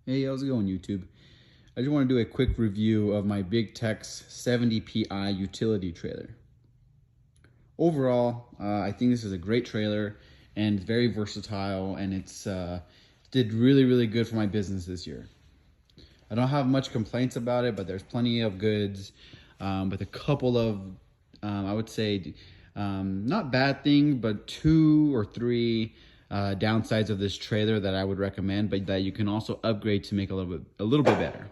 Hey, how's it going, YouTube? I just want to do a quick review of my Big Tex 70 PI utility trailer. Overall, I think this is a great trailer and very versatile, and it's did really good for my business this year. I don't have much complaints about it, but there's plenty of goods, with a couple of I would say not bad things, but 2 or 3 downsides of this trailer that I would recommend, but that you can also upgrade to make a little bit better.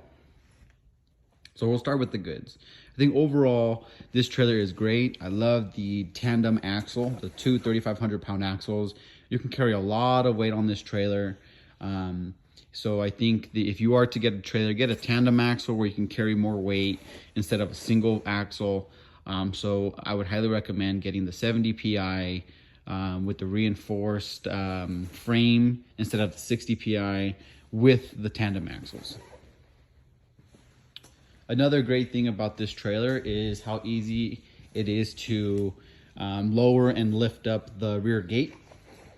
So we'll start with the goods. I think overall, this trailer is great. I love the tandem axle, the two 3,500-pound axles. You can carry a lot of weight on this trailer. So I think if you are to get a trailer, get a tandem axle where you can carry more weight instead of a single axle. So I would highly recommend getting the 70 PI with the reinforced frame instead of the 60 PI with the tandem axles. Another great thing about this trailer is how easy it is to lower and lift up the rear gate.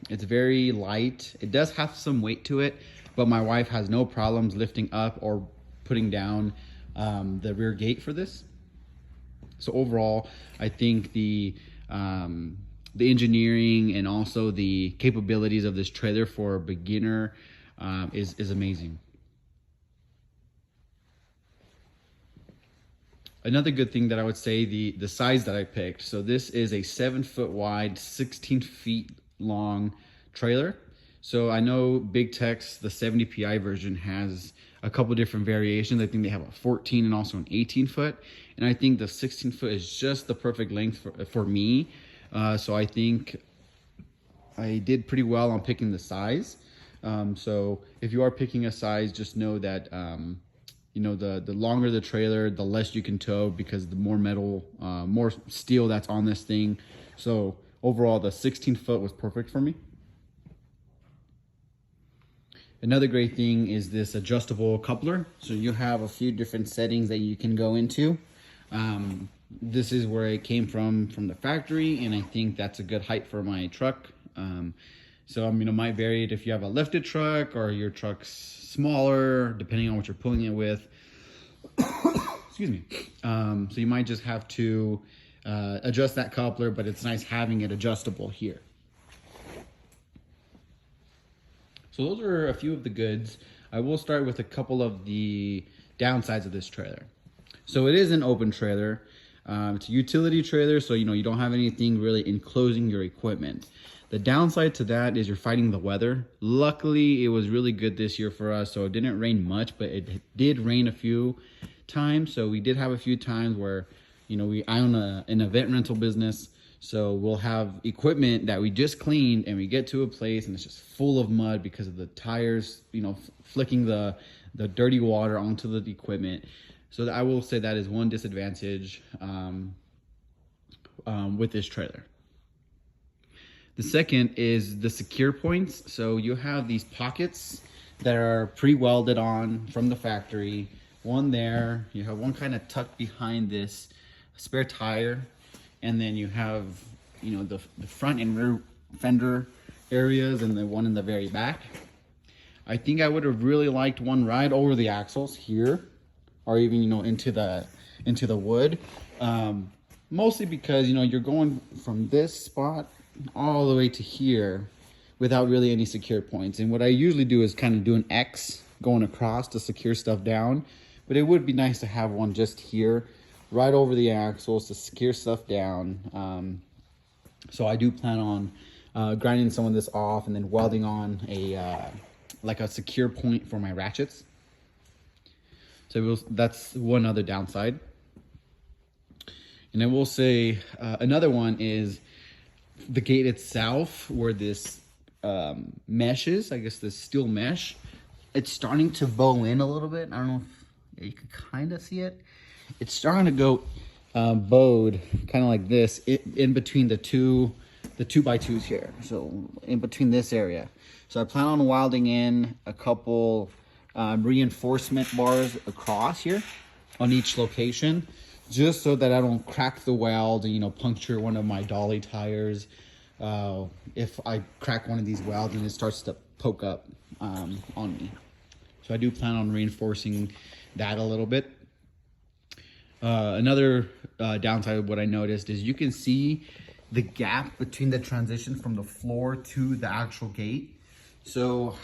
It's very light. It does have some weight to it, but my wife has no problems lifting up or putting down the rear gate for this. So overall, I think the engineering and also the capabilities of this trailer for a beginner is amazing. Another good thing that I would say, the size that I picked. So this is a 7-foot wide, 16 feet long trailer. So I know Big Tex, the 70 PI version, has a couple different variations. I think they have a 14 and also an 18 foot. And I think the 16 foot is just the perfect length for me. So I think I did pretty well on picking the size. So if you are picking a size, just know that you know, the longer the trailer, the less you can tow, because the more metal, more steel that's on this thing. So overall, the 16 foot was perfect for me. Another great thing is this adjustable coupler. So you have a few different settings that you can go into. This is where it came from the factory, and I think that's a good height for my truck. So I mean, it might vary if you have a lifted truck or your truck's smaller, depending on what you're pulling it with. Excuse me. So you might just have to adjust that coupler, but it's nice having it adjustable here. So those are a few of the goods. I will start with a couple of the downsides of this trailer. So it is an open trailer. It's a utility trailer, so you don't have anything really enclosing your equipment. The downside to that is you're fighting the weather. Luckily, it was really good this year for us, so it didn't rain much, but it did rain a few times. So we did have a few times where, I own an event rental business, so we'll have equipment that we just cleaned and we get to a place and it's just full of mud because of the tires, flicking the dirty water onto the equipment. So I will say that is one disadvantage with this trailer. The second is the secure points. So you have these pockets that are pre-welded on from the factory. One there, you have one kind of tucked behind this spare tire, and then you have, the front and rear fender areas, and the one in the very back. I think I would have really liked one right over the axles here, or even into the wood. Mostly because you're going from this spot all the way to here without really any secure points. And what I usually do is kind of do an X going across to secure stuff down, but it would be nice to have one just here right over the axles to secure stuff down. So I do plan on grinding some of this off and then welding on like a secure point for my ratchets. So that's one other downside. And I will say another one is the gate itself, where this mesh is, I guess this steel mesh, it's starting to bow in a little bit. I don't know if you can kind of see it. It's starting to go bowed kind of like this in between the 2x2s here. So in between this area. So I plan on welding in a couple reinforcement bars across here on each location, just so that I don't crack the weld and puncture one of my dolly tires if I crack one of these welds and it starts to poke up on me. So I do plan on reinforcing that a little bit. Another downside of what I noticed is you can see the gap between the transition from the floor to the actual gate. So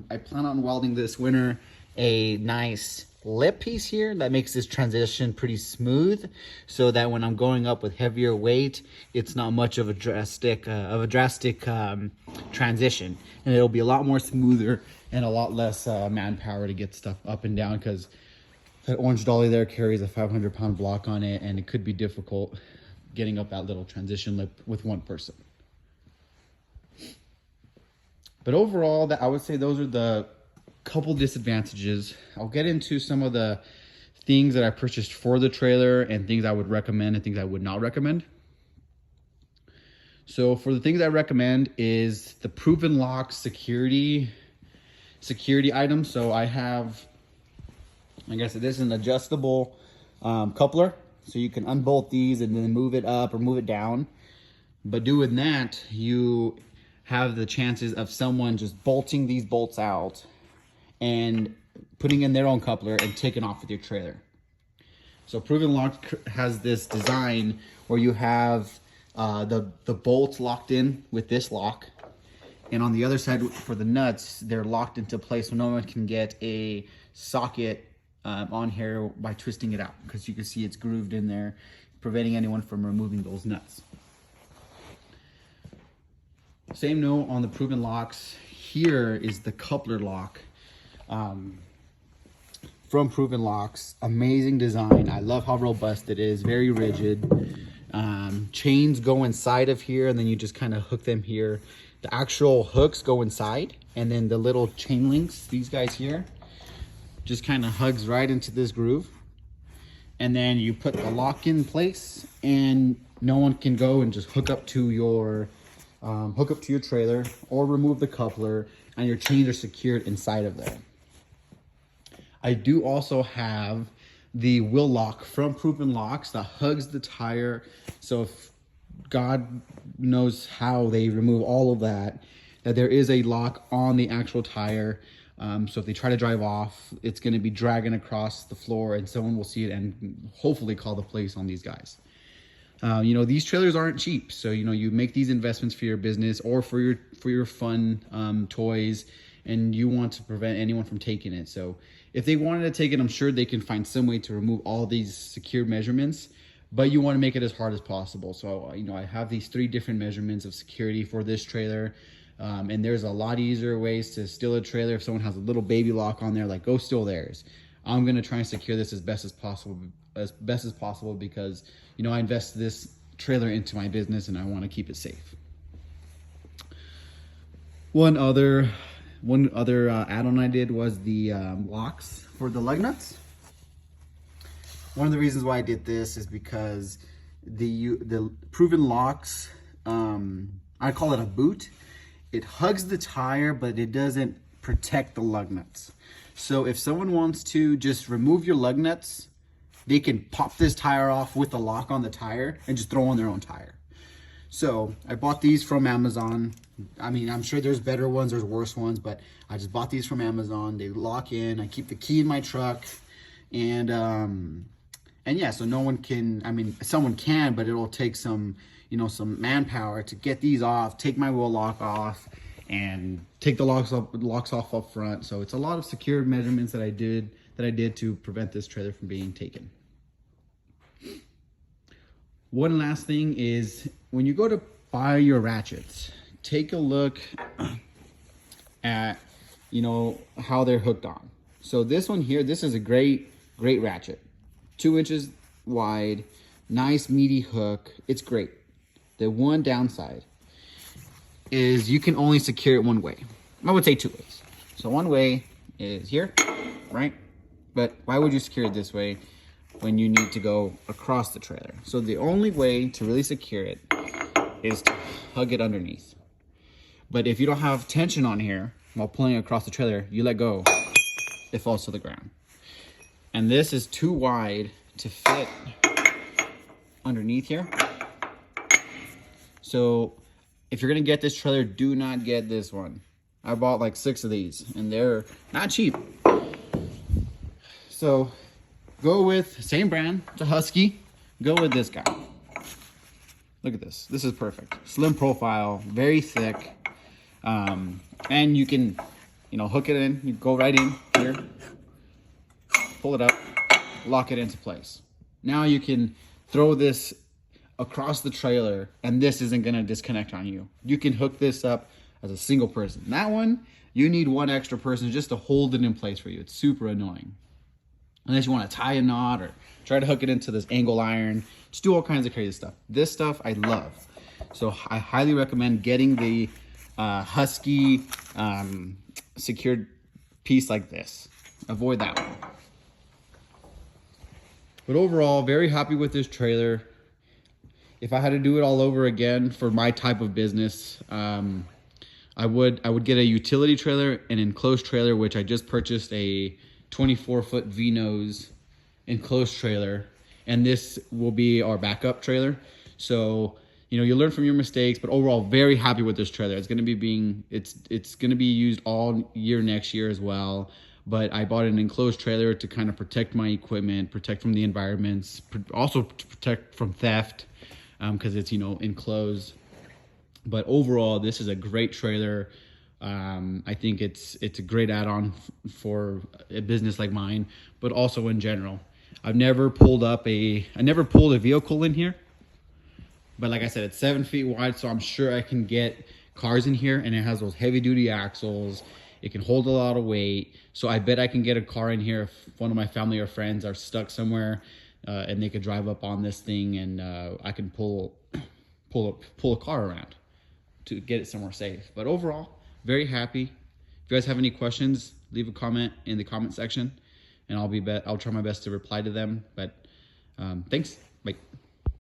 I plan on welding this winter a nice lip piece here that makes this transition pretty smooth, so that when I'm going up with heavier weight, it's not much of a drastic transition, and it'll be a lot more smoother and a lot less manpower to get stuff up and down, because that orange dolly there carries a 500-pound block on it, and it could be difficult getting up that little transition lip with one person. But overall, I would say those are the couple disadvantages. I'll get into some of the things that I purchased for the trailer and things I would recommend and things I would not recommend. So for the things I recommend is the proven lock security items. So I have, like I said, this is an adjustable coupler, so you can unbolt these and then move it up or move it down. But doing that, you have the chances of someone just bolting these bolts out and putting in their own coupler and taking off with your trailer. So Proven Lock has this design where you have the bolts locked in with this lock, and on the other side for the nuts, they're locked into place so no one can get a socket on here by twisting it out, because you can see it's grooved in there, preventing anyone from removing those nuts. Same note on the Proven Locks. Here is the coupler lock from Proven Locks. Amazing design. I love how robust it is, very rigid. Chains go inside of here, and then you just kind of hook them here. The actual hooks go inside, and then the little chain links, these guys here, just kind of hugs right into this groove. And then you put the lock in place, and no one can go and just hook up to your trailer or remove the coupler, and your chains are secured inside of there. I do also have the wheel lock from Proven Locks that hugs the tire. So if God knows how they remove all of that, that there is a lock on the actual tire. So if they try to drive off, it's going to be dragging across the floor, and someone will see it and hopefully call the police on these guys. You know, these trailers aren't cheap. So, you know, you make these investments for your business or for your fun toys, and you want to prevent anyone from taking it. So if they wanted to take it, I'm sure they can find some way to remove all these secure measurements, but you want to make it as hard as possible. So, you know, I have these 3 different measurements of security for this trailer. And there's a lot easier ways to steal a trailer. If someone has a little baby lock on there, like, go steal theirs. I'm going to try and secure this as best as possible because, you know, I invest this trailer into my business and I want to keep it safe. One other add-on I did was the locks for the lug nuts. One of the reasons why I did this is because the Proven Locks, I call it a boot. It hugs the tire, but it doesn't protect the lug nuts. So if someone wants to just remove your lug nuts, they can pop this tire off with the lock on the tire and just throw on their own tire. So I bought these from Amazon. I mean, I'm sure there's better ones, there's worse ones, but I just bought these from Amazon. They lock in. I keep the key in my truck, and yeah, so no one can, I mean, someone can, but it'll take some, you know, some manpower to get these off, take my wheel lock off, and take the locks off up front. So it's a lot of secure measurements that I did to prevent this trailer from being taken. One last thing is, when you go to buy your ratchets, take a look at, you know, how they're hooked on. So this one here, this is a great ratchet. 2 inches wide, nice meaty hook. It's great. The one downside is you can only secure it one way. I would say 2 ways. So one way is here, right? But why would you secure it this way when you need to go across the trailer? So the only way to really secure it is to hug it underneath. But if you don't have tension on here while pulling across the trailer, you let go, it falls to the ground. And this is too wide to fit underneath here. So if you're gonna get this trailer, do not get this one. I bought like 6 of these, and they're not cheap. So go with same brand, it's a Husky. Go with this guy. Look at this. This is perfect. Slim profile, very thick. And you can, hook it in. You go right in here, pull it up, lock it into place. Now you can throw this across the trailer and this isn't gonna disconnect on you. You can hook this up as a single person. That one, you need one extra person just to hold it in place for you. It's super annoying. Unless you want to tie a knot or try to hook it into this angle iron. Just do all kinds of crazy stuff. This stuff I love. So I highly recommend getting the Husky secured piece like this. Avoid that one. But overall, very happy with this trailer. If I had to do it all over again for my type of business, I would get a utility trailer, an enclosed trailer, which I just purchased a 24-foot V-nose enclosed trailer, and this will be our backup trailer. So you learn from your mistakes, but overall very happy with this trailer. It's going to be it's going to be used all year next year as well. But I bought an enclosed trailer to kind of protect my equipment, protect from the environments, also to protect from theft, because it's enclosed. But overall, this is a great trailer. I think it's a great add-on for a business like mine, but also in general. I never pulled a vehicle in here, but like I said, it's 7 feet wide, so I'm sure I can get cars in here, and it has those heavy-duty axles. It can hold a lot of weight, so I bet I can get a car in here if one of my family or friends are stuck somewhere, and they could drive up on this thing, and I can pull a car around to get it somewhere safe. But overall, very happy. If you guys have any questions, leave a comment in the comment section, and I'll try my best to reply to them. But thanks.